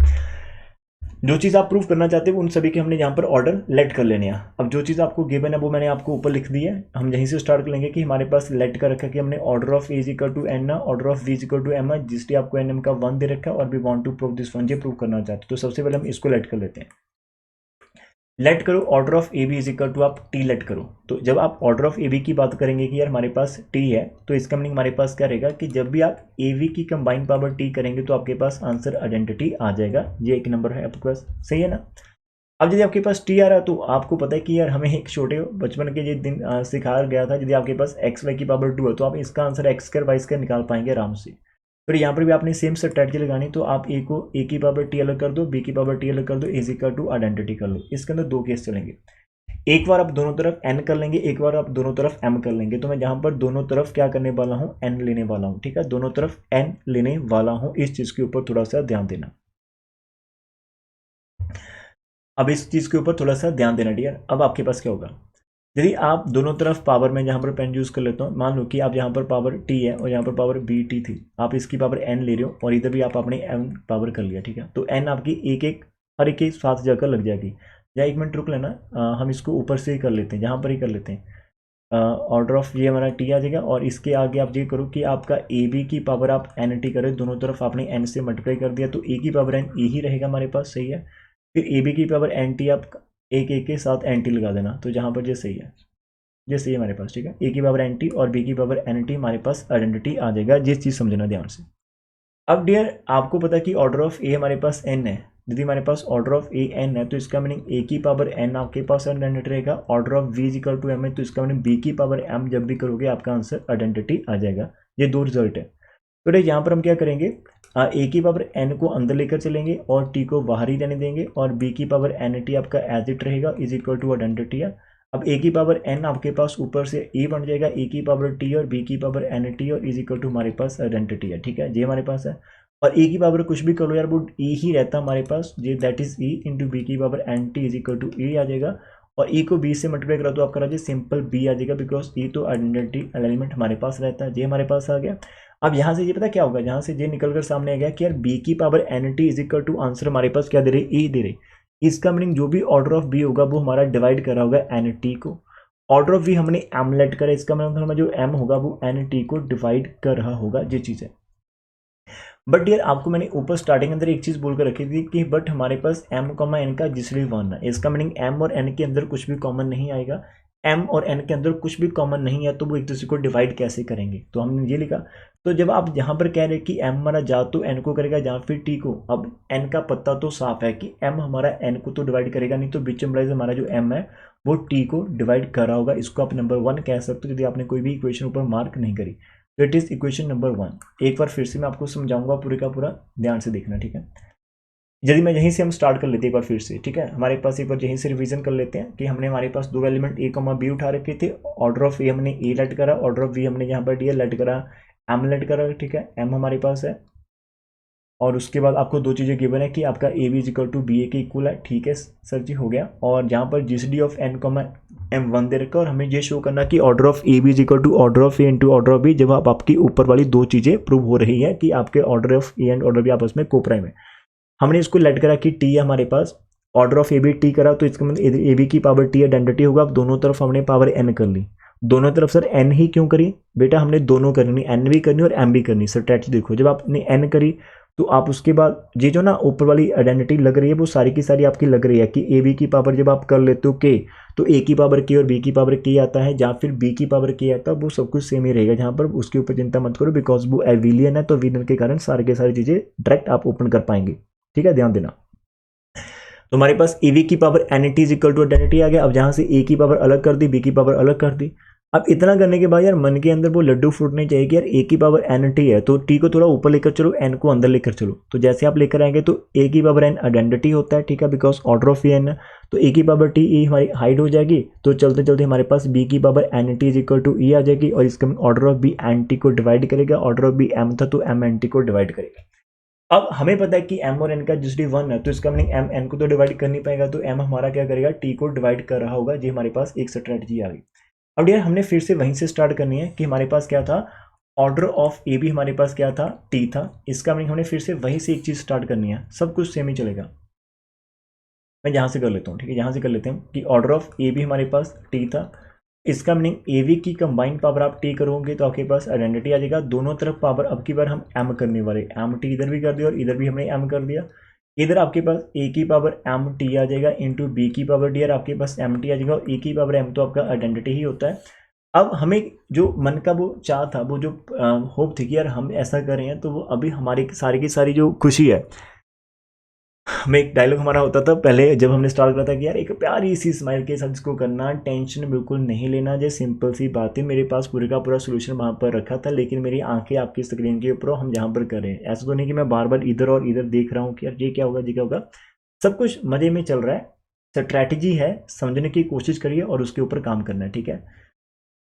जो चीज़ आप प्रूफ करना चाहते हो उन सभी के हमने यहाँ पर ऑर्डर लेट कर लेने हैं। अब जो चीज़ आपको गिवन है वो मैंने आपको ऊपर लिख दी है। हम यहीं से स्टार्ट कर लेंगे कि हमारे पास लेट कर रखा है कि हमने order of a is equal to n, order of v is equal to m, जिसलिए आपको एन एम का 1 दे रखा है और we want to prove this one, ये प्रूव करना चाहते हो। तो सबसे पहले हम इसको लेट कर लेते हैं। लेट करो order of a b is equal to, आप टी लेट करो। तो जब आप ऑर्डर ऑफ ए बी की बात करेंगे कि यार हमारे पास टी है, तो इसका मीनिंग हमारे पास क्या रहेगा कि जब भी आप ए बी की कंबाइन पावर टी करेंगे तो आपके पास आंसर आइडेंटिटी आ जाएगा। ये एक नंबर है आपके पास, सही है ना। अब यदि आपके पास टी आ रहा है तो आपको पता है कि यार हमें एक छोटे बचपन के ये दिन सिखाया गया था, यदि आपके पास एक्स वाई की पावर 2 है तो आप इसका answer x square y square निकाल पाएंगे आराम से। फिर यहाँ पर भी आपने सेम स्ट्रैटेजी लगानी, तो आप ए को ए की पावर टी अलग कर दो, बी की पावर टी अलग कर दो, इज इक्वल टू आइडेंटिटी कर लो। इसके अंदर दो केस चलेंगे, एक बार आप दोनों तरफ n कर लेंगे, एक बार आप दोनों तरफ m कर लेंगे। तो मैं यहाँ पर दोनों तरफ क्या करने वाला हूँ, n लेने वाला हूँ, ठीक है, दोनों तरफ n लेने वाला हूँ। इस चीज़ के ऊपर थोड़ा सा ध्यान देना। अब इस चीज़ के ऊपर थोड़ा सा ध्यान देना डियर। अब आपके पास क्या होगा, यदि आप दोनों तरफ पावर में यहाँ पर पेन यूज़ कर लेता हूँ, मान लो कि आप यहाँ पर पावर t है और यहाँ पर पावर bt थी, आप इसकी पावर n ले रहे हो और इधर भी आप अपने m पावर कर लिया, ठीक है। तो n आपकी एक एक हर एक के साथ जाकर लग जाएगी। या एक मिनट रुक लेना, हम इसको ऊपर से ही कर लेते हैं, यहाँ पर ही कर लेते हैं। ऑर्डर ऑफ ये हमारा टी आ जाएगा और इसके आगे आप ये करो कि आपका ए बी की पावर आप एन टी करें, दोनों तरफ आपने एन से मल्टीप्लाई कर दिया तो ए की पावर एन ए ही रहेगा हमारे पास, सही है। फिर ए बी की पावर एन टी आप एक एक के साथ एन टी लगा देना, तो जहाँ पर ये सही है, ये सही है हमारे पास, ठीक है। ए की पावर एन टी और बी की पावर एन टी हमारे पास आइडेंटिटी आ जाएगा। ये चीज़ समझना ध्यान से। अब डियर आपको पता है कि ऑर्डर ऑफ ए हमारे पास एन है, यदि हमारे पास ऑर्डर ऑफ ए एन है तो इसका मीनिंग ए की पावर एन आपके पास आइडेंटिटी रहेगा। Order of b equal to m है तो इसका मीनिंग बी की पावर एम जब भी करोगे आपका आंसर आइडेंटिटी आ जाएगा। ये दो रिजल्ट है। तो यहाँ पर हम क्या करेंगे, ए की पावर एन को अंदर लेकर चलेंगे और टी को बाहर ही रहने देंगे और बी की पावर एन टी आपका एज इट रहेगा, इज इक्वल टू आइडेंटिटी है। अब ए की पावर एन आपके पास ऊपर से ए बन जाएगा, ए की पावर टी और बी की पावर एन टी और इज इक्वल टू हमारे पास आइडेंटिटी है, ठीक है। ये हमारे पास है और ए की पावर कुछ भी कर लो यार वो ए ही रहता हमारे पास, ये that is e into b की power n t is equal to a आ जाएगा। और ई को बी से मल्टीप्लाई करा तो आपका राजा सिंपल बी आ जाएगा, बिकॉज ई तो आइडेंटिटी एलिमेंट हमारे पास रहता है। ये हमारे पास आ गया। अब यहाँ से ये पता क्या होगा, यहाँ से ये निकल कर सामने आ गया कि यार बी की power n t is equal to answer हमारे पास क्या दे रहे, ई दे रहे। इसका मीनिंग जो भी ऑर्डर ऑफ बी होगा वो हमारा डिवाइड कर रहा होगा एन टी को। ऑर्डर ऑफ बी हमने एम लेट करा, इसका मतलब जो एम होगा वो एन टी को डिवाइड कर रहा होगा, ये चीज़ है। बट यार आपको मैंने ऊपर स्टार्टिंग अंदर एक चीज़ बोलकर रखी थी कि बट हमारे पास m कॉमा एन का जिसमें भी वन है, इसका मीनिंग m और n के अंदर कुछ भी कॉमन नहीं आएगा। m और n के अंदर कुछ भी कॉमन नहीं है तो वो एक दूसरे को डिवाइड कैसे करेंगे, तो हमने ये लिखा। तो जब आप यहाँ पर कह रहे कि m हमारा जा तो n को करेगा या फिर t को, अब n का पत्ता तो साफ है कि m हमारा n को तो डिवाइड करेगा नहीं, तो बीच में हमारा जो m है वो t को डिवाइड कर रहा होगा। इसको आप नंबर 1 कह सकते हो यदि आपने कोई भी इक्वेशन ऊपर मार्क नहीं करी। तो इट इज़ इक्वेशन नंबर 1। एक बार फिर से मैं आपको समझाऊंगा, पूरे का पूरा ध्यान से देखना, ठीक है। यदि मैं यहीं से हम स्टार्ट कर लेते हैं एक बार फिर से, ठीक है। हमारे पास एक बार यहीं से रिवीजन कर लेते हैं कि हमने हमारे पास दो एलिमेंट ए कॉमा बी उठा रखे थे। ऑर्डर ऑफ ए हमने ए लेट करा, ऑर्डर ऑफ बी हमने यहाँ पर डी लेट करा, एम लेट करा, ठीक है। एम हमारे पास है और उसके बाद आपको दो चीज़ें गिवन है कि आपका a b equal to b a के इक्वल है, ठीक है सर जी, हो गया। और यहाँ पर GCD of n comma m 1 दे रखा और हमें ये शो करना कि order of a b is equal to order of a into order of b, जब आपकी ऊपर वाली दो चीज़ें प्रूव हो रही है कि आपके order of a and order b आपस में कोप्राइम है। हमने इसको लेट करा कि टी है हमारे पास, order of a b t करा तो इसका मतलब ए बी की पावर टी आइडेंटिटी होगा। अब दोनों तरफ हमने पावर एन कर ली, दोनों तरफ सर एन ही क्यों करी बेटा, हमने दोनों करनी, एन भी करनी और एम भी करनी। स्ट्रैटेजी देखो, जब आपने एन करी तो आप उसके बाद ये जो ना ऊपर वाली आइडेंटिटी लग रही है वो सारी की सारी आपकी लग रही है कि ए बी की पावर जब आप कर लेते हो के तो ए की पावर के और बी की पावर के आता है, या फिर बी की पावर के आता है, वो सब कुछ सेम ही रहेगा। जहाँ पर उसके ऊपर चिंता मत करो, बिकॉज वो एविलियन है, तो विलियन के कारण सारे के सारी चीज़ें डायरेक्ट आप ओपन कर पाएंगे, ठीक है, ध्यान देना। तो हमारे पास ए बी की power n t is equal to identity आ गया। अब जहाँ से ए की पावर अलग कर दी, बी की पावर अलग कर दी। अब इतना करने के बाद यार मन के अंदर वो लड्डू फूटने चाहिए कि यार ए की पावर एन टी है तो टी को थोड़ा ऊपर लेकर चलो, एन को अंदर लेकर चलो। तो जैसे आप लेकर आएंगे तो ए की पावर एन आइडेंटिटी होता है, ठीक है, बिकॉज ऑर्डर ऑफ एन है, तो ए की पावर टी ई हमारी हाइड हो जाएगी। तो चलते चलते हमारे पास बी की power n t is equal to e आ जाएगी और इसका order of b n t को डिवाइड करेगा, ऑर्डर ऑफ बी एम था तो एम एन टी को डिवाइड करेगा। अब हमें पता है कि m और n का जिसडी 1 है तो इसका मीनिंग m n को तो डिवाइड कर नहीं पाएगा, तो m हमारा क्या करेगा, t को डिवाइड कर रहा होगा। जी हमारे पास एक स्ट्रेटजी आ गई। अब यार हमने फिर से वहीं से स्टार्ट करनी है कि हमारे पास क्या था, ऑर्डर ऑफ ए भी हमारे पास क्या था, टी था। इसका मीनिंग हमने फिर से वहीं से एक चीज़ स्टार्ट करनी है, सब कुछ सेम ही चलेगा। मैं यहाँ से कर लेता हूँ, ठीक है, यहाँ से कर लेते हैं कि ऑर्डर ऑफ ए भी हमारे पास टी था। इसका मीनिंग ए वी की कंबाइंड पावर आप टी करोगे तो आपके पास आइडेंटिटी आ जाएगा। दोनों तरफ पावर अब की बार हम एम करने वाले, एम टी इधर भी कर दिया और इधर भी हमने एम कर दिया। इधर आपके पास ए की पावर एम टी आ जाएगा इंटू बी की पावर डी, और आपके पास एम टी आ जाएगा, और ए की पावर एम तो आपका आइडेंटिटी ही होता है। अब हमें जो मन का वो चाह था, वो जो होप थी कि यार हम ऐसा कर रहे हैं, तो वो अभी हमारी सारी की सारी जो खुशी है, हमें एक डायलॉग हमारा होता था पहले जब हमने स्टार्ट करा था कि यार एक प्यारी सी स्माइल के साथ इसको करना, टेंशन बिल्कुल नहीं लेना, जो सिंपल सी बात है। मेरे पास पूरे का पूरा सोल्यूशन वहाँ पर रखा था, लेकिन मेरी आंखें आपकी स्क्रीन के ऊपर, हम जहाँ पर कर रहे हैं। ऐसा तो नहीं कि मैं बार बार इधर और इधर देख रहा हूँ कि यार ये क्या होगा, ये क्या होगा। सब कुछ मज़े में चल रहा है, स्ट्रैटेजी है, समझने की कोशिश करिए और उसके ऊपर काम करना है, ठीक है,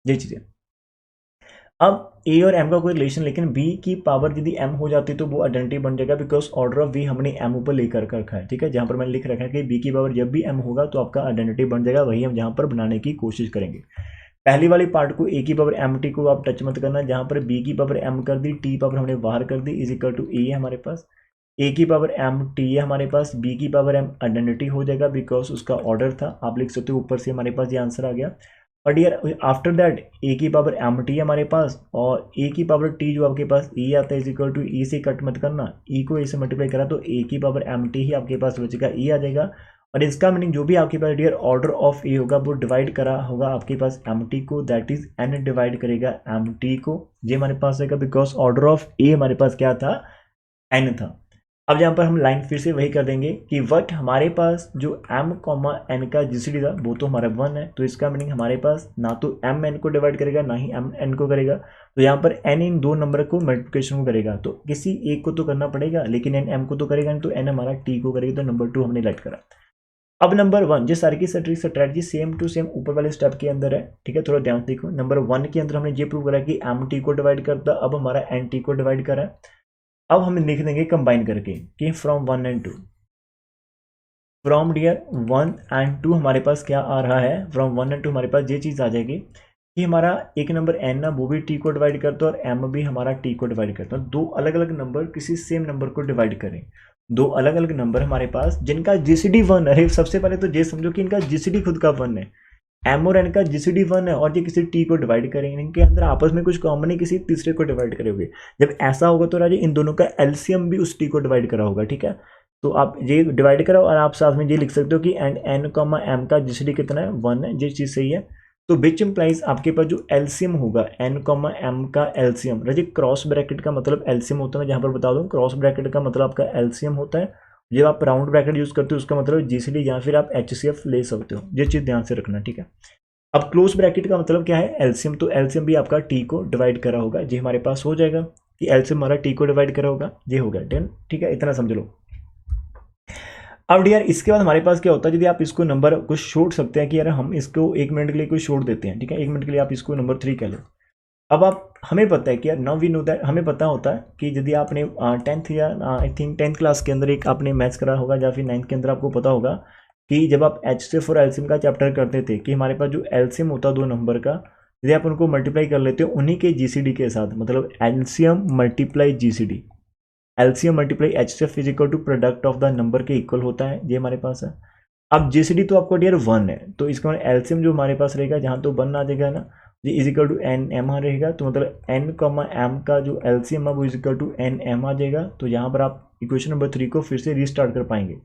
ये चीज़ें। अब ए और एम का कोई रिलेशन, लेकिन बी की पावर यदि एम हो जाती तो वो आइडेंटिटी बन जाएगा, बिकॉज ऑर्डर ऑफ बी हमने एम ऊपर लेकर रखा है, ठीक है। जहाँ पर मैंने लिख रखा है कि बी की पावर जब भी एम होगा तो आपका आइडेंटिटी बन जाएगा, वही हम जहाँ पर बनाने की कोशिश करेंगे। पहली वाली पार्ट को ए की पावर एम टी को आप टच मत करना, जहाँ पर बी की पावर एम कर दी, टी पावर हमने बाहर कर दी, इज इक्वल टू ए है हमारे पास। ए की पावर एम टी है हमारे पास, बी की पावर एम आइडेंटिटी हो जाएगा बिकॉज उसका ऑर्डर था। आप लिख सकते हो ऊपर से हमारे पास ये आंसर आ गया। बट यार आफ्टर दैट ए की पावर एम टी है हमारे पास, और ए की पावर टी जो आपके पास ई आता है इज इक्वल टू ई से कट मत करना, ई को ए से मल्टीप्लाई करा तो ए की पावर एम टी ही आपके पास बचेगा, ई आ जाएगा। और इसका मीनिंग जो भी आपके पास डियर ऑर्डर ऑफ ए होगा वो डिवाइड करा होगा आपके पास एम टी को, दैट इज एन डिवाइड करेगा एम टी को, ये हमारे पास आएगा बिकॉज ऑर्डर ऑफ ए हमारे पास क्या था, एन था। अब यहाँ पर हम लाइन फिर से वही कर देंगे कि वट हमारे पास जो m कॉमा एन का जीसीडी था वो तो हमारा 1 है, तो इसका मीनिंग हमारे पास ना तो m n को डिवाइड करेगा ना ही m n को करेगा, तो यहाँ पर n इन दो नंबर को मल्टीप्लिकेशन को करेगा, तो किसी एक को तो करना पड़ेगा, लेकिन n m को तो करेगा नहीं, तो n हमारा t को करेगा, तो नंबर 2 हमने लाइट करा। अब नंबर 1 जो सारी की स्ट्रैटेजी सेम टू सेम ऊपर वाले स्टेप के अंदर है, ठीक है, थोड़ा ध्यान से देखो। नंबर 1 के अंदर हमने ये प्रूव करा कि एम टी को डिवाइड करता, अब हमारा एन टी को डिवाइड करा है। अब हम लिख देंगे कंबाइन करके कि from 1 and 2, from dear 1 and 2 हमारे पास क्या आ रहा है, फ्रॉम 1 एंड 2 हमारे पास ये चीज़ आ जाएगी कि हमारा एक नंबर n ना वो भी t को डिवाइड करता है और m भी हमारा t को डिवाइड करता है। दो अलग अलग नंबर किसी सेम नंबर को डिवाइड करें, दो अलग अलग नंबर हमारे पास जिनका जीसीडी 1 है। सबसे पहले तो ये समझो कि इनका जीसीडी खुद का 1 है, m और n का जीसीडी 1 है, और ये किसी t को डिवाइड करेंगे, इनके अंदर आपस में कुछ कॉमन है, किसी तीसरे को डिवाइड करोगे। जब ऐसा होगा तो राजे इन दोनों का एलसीएम भी उस t को डिवाइड करा होगा, ठीक है। तो आप ये डिवाइड करो और आप साथ में ये लिख सकते हो कि एंड n कॉमा m का जीसीडी कितना है, 1 है, ये चीज़ सही है। तो विच इम्प्लाइज आपके पास जो एलसीएम होगा n कॉमा m का एलसीएम, राजे क्रॉस ब्रैकेट का मतलब एलसीएम होता है, जहाँ पर बता दूँ क्रॉस ब्रैकेट का मतलब आपका एलसीएम होता है। जब आप राउंड ब्रैकेट यूज़ करते हो उसका मतलब जीसीडी या फिर आप एचसीएफ ले सकते हो, ये चीज़ ध्यान से रखना, ठीक है। अब क्लोज ब्रैकेट का मतलब क्या है, एलसीएम, तो एलसीएम भी आपका टी को डिवाइड करा होगा, ये हमारे पास हो जाएगा कि एलसीएम हमारा टी को डिवाइड करा होगा, ये हो गया 10, ठीक है, इतना समझ लो। अब डियर इसके बाद हमारे पास क्या होता है, यदि आप इसको नंबर कुछ छोड़ सकते हैं कि यार हम इसको 1 मिनट के लिए कुछ छोड़ देते हैं, ठीक है, 1 मिनट के लिए आप इसको नंबर 3 कह लो। अब आप हमें पता है कि यार नाउ वी नो दैट, हमें पता होता है कि यदि आपने 10th या आई थिंक 10th क्लास के अंदर एक आपने मैथ्स करा होगा या फिर 9th के अंदर आपको पता होगा कि जब आप HCF और एलसीएम का चैप्टर करते थे कि हमारे पास जो एलसीएम होता है दो नंबर का, यदि आप उनको मल्टीप्लाई कर लेते हो उन्हीं के जीसीडी के साथ, मतलब LCM multiply GCD, LCM multiply HCF is equal to product of the number के इक्वल होता है, ये हमारे पास है। अब जीसीडी तो आपको डियर 1 है, तो इसका एलसीएम जो हमारे पास रहेगा जहाँ तो 1 आ जाएगा ना, ये is equal to n m आ रहेगा, तो मतलब n कॉमा एम का जो एलसीएम है वो is equal to n m आ जाएगा। तो यहाँ पर आप इक्वेशन नंबर 3 को फिर से रीस्टार्ट कर पाएंगे,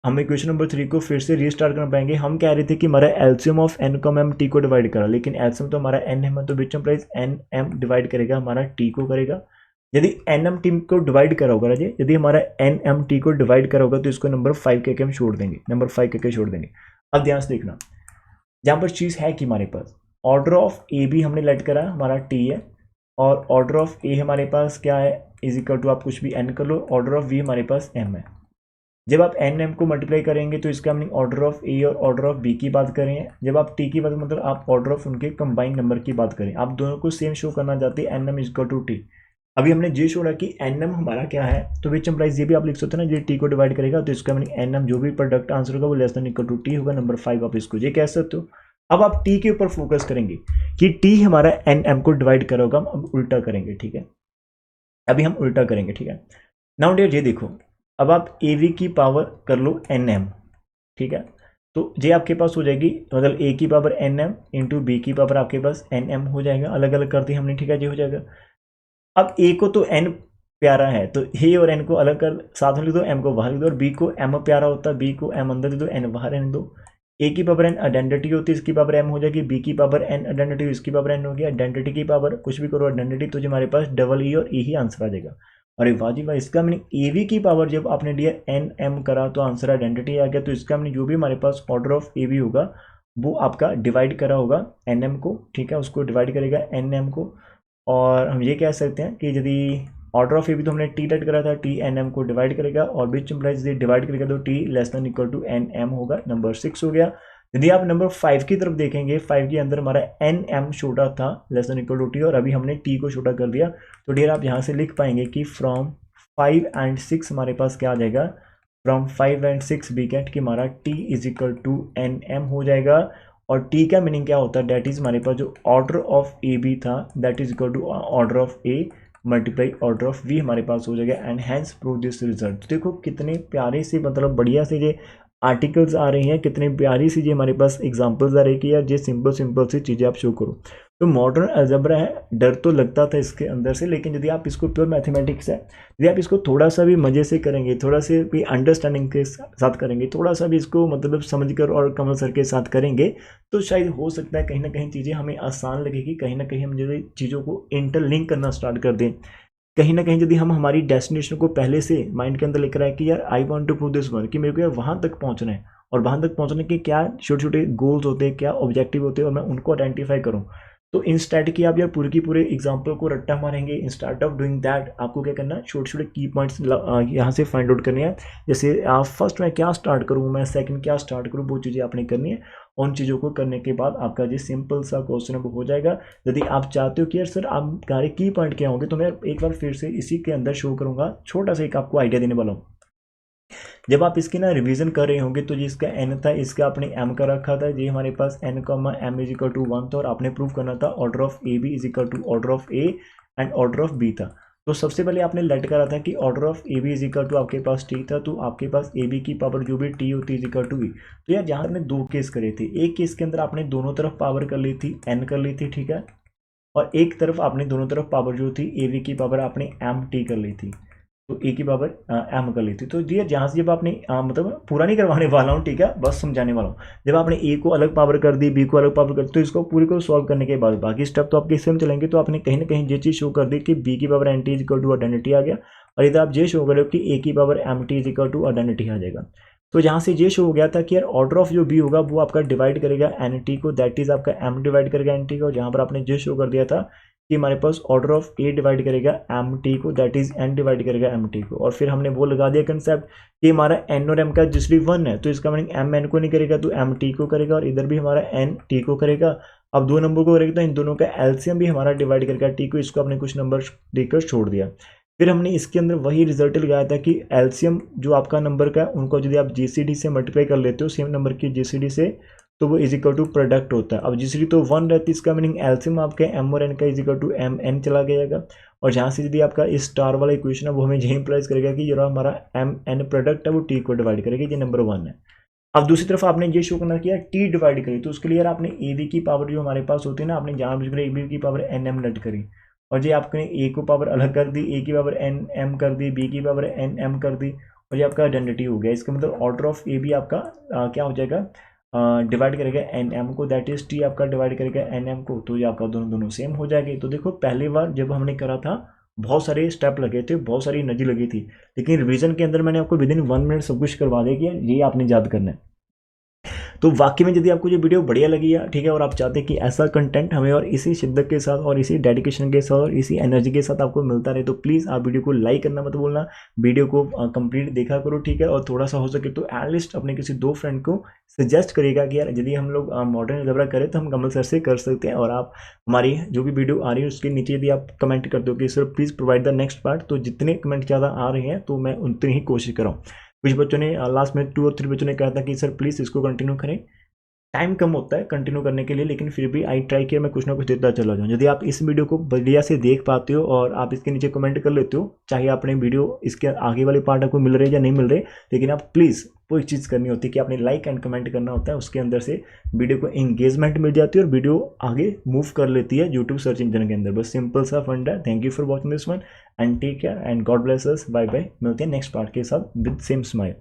हम इक्वेशन नंबर 3 को फिर से रीस्टार्ट कर पाएंगे। हम कह रहे थे कि हमारा LCM of n comma m t को डिवाइड करा, लेकिन एलसीएम तो हमारा n है, तो which implies n m divide करेगा हमारा टी को करेगा। यदि एन एम टी को डिवाइड करा होगा राजे, यदि हमारा एन एम टी को डिवाइड करा होगा तो इसको नंबर 5 कह के हम छोड़ देंगे, नंबर 5 कह के छोड़ देंगे। अब ध्यान से देखना, जहाँ पर चीज़ है कि हमारे पास ऑर्डर ऑफ ए भी हमने लेट करा, हमारा टी है, और ऑर्डर ऑफ ए हमारे पास क्या है, इज इक्वल टू आप कुछ भी एन कर लो, ऑर्डर ऑफ वी हमारे पास एम है। जब आप एन एम को मल्टीप्लाई करेंगे तो इसका मीनिंग ऑर्डर ऑफ ए और ऑर्डर ऑफ बी की बात करें। जब आप टी की बात मतलब आप ऑर्डर ऑफ उनके कंबाइंड नंबर की बात करें, आप दोनों को सेम शो करना चाहते हैं, n m is equal to t. अभी हमने ये छोड़ा कि एन एम हमारा क्या है, तो विच इम्प्लाइज ये भी आप लिख सकते हैं ना, ये टी को डिवाइड करेगा, तो इसका मीनिंग एन एम जो भी प्रोडक्ट आंसर होगा वो less than equal to t होगा, नंबर 5 आप इसको ये कह सकते हो। अब आप टी के ऊपर फोकस करेंगे कि टी हमारा एन एम को डिवाइड करा होगा, अब उल्टा करेंगे, ठीक है। अभी हम उल्टा करेंगे, ठीक है। नाउ डियर ये देखो, अब आप ए वी की पावर कर लो एन एम, ठीक है। तो ये आपके पास हो जाएगी, मतलब ए की power n m into b की पावर आपके पास एन एम हो जाएगा, अलग अलग कर दी हमने, ठीक है, ये हो जाएगा। अब ए को तो एन प्यारा है तो ए और एन को अलग कर साथ में लिख दो, एम को बाहर लिख दो, और बी को एम प्यारा होता है, बी को एम अंदर लिख दो, एन बाहर रहने दो। ए की पावर एन आइडेंटिटी होती है, इसकी पावर एम हो जाएगी, बी की पावर एन आइडेंटिटी, इसकी पावर एन हो गया, आइडेंटिटी की पावर कुछ भी करो आइडेंटिटी, तो जो हमारे पास डबल ई और ई ही आंसर आ जाएगा। अरे वाह जी वाह, इसका मीनिंग ए वी की पावर जब आपने दिया एन एम करा तो आंसर आइडेंटिटी आ गया, तो इसका मीनिंग जो भी हमारे पास ऑर्डर ऑफ ए वी होगा वो आपका डिवाइड करा होगा एन एम को, ठीक है, उसको डिवाइड करेगा एन एम को। और हम ये कह सकते हैं कि यदि ऑर्डर ऑफ ए भी तो हमने टी लेट करा था, टी एन एम को डिवाइड करेगा, और बीच इम्प्लाइज डिवाइड करेगा तो t less than equal to n m होगा। नंबर 6 हो गया। यदि आप नंबर 5 की तरफ देखेंगे, 5 के अंदर हमारा एन एम छोटा था less than equal to t, और अभी हमने टी को छोटा कर दिया, तो डियर आप यहाँ से लिख पाएंगे कि फ्रॉम 5 एंड 6 हमारे पास क्या आ जाएगा, फ्रॉम 5 एंड 6 बी कैट कि हमारा t is equal to n m हो जाएगा। और टी का मीनिंग क्या होता है, डेट इज हमारे पास जो ऑर्डर ऑफ ए बी था that is equal to order of a multiply order of b हमारे पास हो जाएगा, and hence prove this result. तो देखो कितने प्यारे से, मतलब बढ़िया से ये आर्टिकल्स आ रहे हैं, कितने प्यारी सी ये हमारे पास एग्जांपल्स आ रहे हैं कि यार ये सिंपल सिंपल सी चीज़ें आप शो करो। तो मॉडर्न अलजेब्रा है, डर तो लगता था इसके अंदर से, लेकिन यदि आप इसको प्योर मैथमेटिक्स है, यदि आप इसको थोड़ा सा भी मज़े से करेंगे, थोड़ा से भी अंडरस्टैंडिंग के साथ करेंगे, थोड़ा सा भी इसको मतलब समझ कर और कमल सर के साथ करेंगे, तो शायद हो सकता है कहीं ना कहीं चीज़ें हमें आसान लगेगी, कहीं ना कहीं हम यदि चीज़ों को इंटरलिंक करना स्टार्ट कर दें, कहीं ना कहीं यदि हम हमारी डेस्टिनेशन को पहले से माइंड के अंदर लेकर आए कि यार I want to prove this one, कि मेरे को यार वहाँ तक पहुँचना है, और वहाँ तक पहुँचने के क्या छोटे छोटे गोल्स होते हैं, क्या ऑब्जेक्टिव होते हैं, और मैं उनको आइडेंटिफाई करूँ। तो इंस्टेड कि आप यार पूरे की पूरे एग्जाम्पल को रट्टा मारेंगे, इंस्टेड ऑफ डूइंग दैट आपको क्या करना है, छोटे छोटे की पॉइंट्स यहाँ से फाइंड आउट करने हैं। जैसे आप फर्स्ट मैं क्या स्टार्ट करूँ, मैं सेकंड क्या स्टार्ट करूँ, वो चीज़ें आपने करनी है। उन चीज़ों को करने के बाद आपका जो सिंपल सा क्वेश्चन वो हो जाएगा। यदि आप चाहते हो कि यार सर आप हमारे की पॉइंट क्या होंगे, तो मैं एक बार फिर से इसी के अंदर शो करूँगा, छोटा सा एक आपको आइडिया देने वाला हूँ। जब आप इसकी ना रिवीजन कर रहे होंगे तो जिसका एन था इसका आपने एम का रखा था, ये हमारे पास n comma m is equal to 1 था, और आपने प्रूव करना था order of a b is equal to order of a and order of b था। तो सबसे पहले आपने लेट करा था कि order of a b is equal to आपके पास टी था, तो आपके पास ए बी की पावर जो भी टी होती है इज इक्वल टू बी। तो यार यहाँ हमने दो केस करे थे, एक केस के अंदर आपने दोनों तरफ पावर कर ली थी, एन कर ली थी, ठीक है, और एक तरफ आपने दोनों तरफ पावर जो थी ए बी की पावर आपने एम टी कर ली थी, तो ए की पावर एम कर ली थी। तो ये जहाँ से जब आपने मतलब पूरा नहीं करवाने वाला हूँ, ठीक है, बस समझाने वाला हूँ। जब आपने ए को अलग पावर कर दी, बी को अलग पावर कर दी, तो इसको पूरी को सॉल्व करने के बाद बाकी स्टेप तो आपके सेम चलेंगे, तो आपने कहीं ना कहीं ये चीज़ शो कर दी कि बी की power n t is equal to identity आ गया, और इधर आप ये शो कर रहे हो कि ए की power m t is equal to identity आ जाएगा। तो जहाँ से ये शो हो गया था कि यार ऑर्डर ऑफ जो बी होगा वो आपका डिवाइड करेगा एन टी को, दैट इज आपका एम डिवाइड करेगा एन टी को, और जहाँ पर आपने ये शो कर दिया था कि हमारे पास ऑर्डर ऑफ ए डिवाइड करेगा एम टी को, दैट इज एन डिवाइड करेगा एम टी को। और फिर हमने वो लगा दिया कंसेप्ट कि हमारा एन और एम का जिसली 1 है, तो इसका मीनिंग एम एन को नहीं करेगा तो एम टी को करेगा, और इधर भी हमारा एन टी को करेगा। अब दो नंबर को करेगा तो इन दोनों का एलसीएम भी हमारा डिवाइड करेगा टी को, इसको आपने कुछ नंबर देकर छोड़ दिया। फिर हमने इसके अंदर वही रिजल्ट लगाया था कि एलसीएम जो आपका नंबर का है उनको यदि आप जीसीडी से मल्टीप्लाई कर लेते हो सेम नंबर की जीसीडी से, तो वो इज इक्वल टू प्रोडक्ट होता है। अब जीसीडी तो 1 रहती है, इसका मीनिंग एलसीएम आपके एम और एन का is equal to m n चला जाएगा, और जहाँ से यदि आपका इस स्टार वाला इक्वेशन है वो हमें यही इंप्लाइज करेगा कि जो हमारा एम एन प्रोडक्ट है वो टी को डिवाइड करेगा, ये नंबर 1 है। अब दूसरी तरफ आपने ये शो करना किया टी डिवाइड करी, तो उसके लिए यार आपने ए बी की पावर जो हमारे पास होती है ना, आपने जहाँ भी ए बी की पावर एन एम लेट करी, और ये आपने ए को पावर अलग कर दी, ए की पावर एन एम कर दी, बी की पावर एन एम कर दी, और ये आपका आइडेंटिटी हो गया। इसका मतलब ऑर्डर ऑफ ए बी आपका क्या हो जाएगा, डिवाइड करेगा एन एम को, दैट इज टी आपका डिवाइड करेगा एन एम को, तो ये आपका दोनों दोनों सेम हो जाएंगे। तो देखो पहली बार जब हमने करा था बहुत सारे स्टेप लगे थे, बहुत सारी एनर्जी लगी थी, लेकिन रिवीजन के अंदर मैंने आपको विद इन 1 मिनट सब कुछ करवा दिया कि ये आपने याद करना है। तो वाकई में यदि आपको ये वीडियो बढ़िया लगी है, ठीक है, और आप चाहते हैं कि ऐसा कंटेंट हमें और इसी शिद्दत के साथ और इसी डेडिकेशन के साथ और इसी एनर्जी के साथ आपको मिलता रहे, तो प्लीज़ आप वीडियो को लाइक करना मत भूलना, वीडियो को कंप्लीट देखा करो, ठीक है, और थोड़ा सा हो सके तो एटलीस्ट अपने किसी 2 फ्रेंड को सजेस्ट करिएगा कि यार यदि हम लोग मॉडर्न अलजेब्रा करें तो हम कमल सर से कर सकते हैं। और आप हमारी जो भी वीडियो आ रही है उसके नीचे यदि आप कमेंट कर दो कि sir please provide the next part, तो जितने कमेंट ज़्यादा आ रहे हैं तो मैं उतनी ही कोशिश कर रहा हूँ। कुछ बच्चों ने लास्ट में 2 और 3 बच्चों ने कहा था कि सर प्लीज़ इसको कंटिन्यू करें, टाइम कम होता है कंटिन्यू करने के लिए, लेकिन फिर भी आई ट्राई किया मैं कुछ ना कुछ देता चला जाऊँ। यदि आप इस वीडियो को बढ़िया से देख पाते हो और आप इसके नीचे कमेंट कर लेते हो, चाहे आपने वीडियो इसके आगे वाले पार्ट आपको मिल रहे या नहीं मिल रहे, लेकिन आप प्लीज़ वो एक चीज़ करनी होती है कि आपने लाइक एंड कमेंट करना होता है, उसके अंदर से वीडियो को एंगेजमेंट मिल जाती है और वीडियो आगे मूव कर लेती है यूट्यूब सर्च इंजन के अंदर। बस सिंपल सा फंडा। Thank you for watching this one and take care and God bless us. Bye bye. मिलते हैं नेक्स्ट पार्ट के साथ विद सेम स्माइल।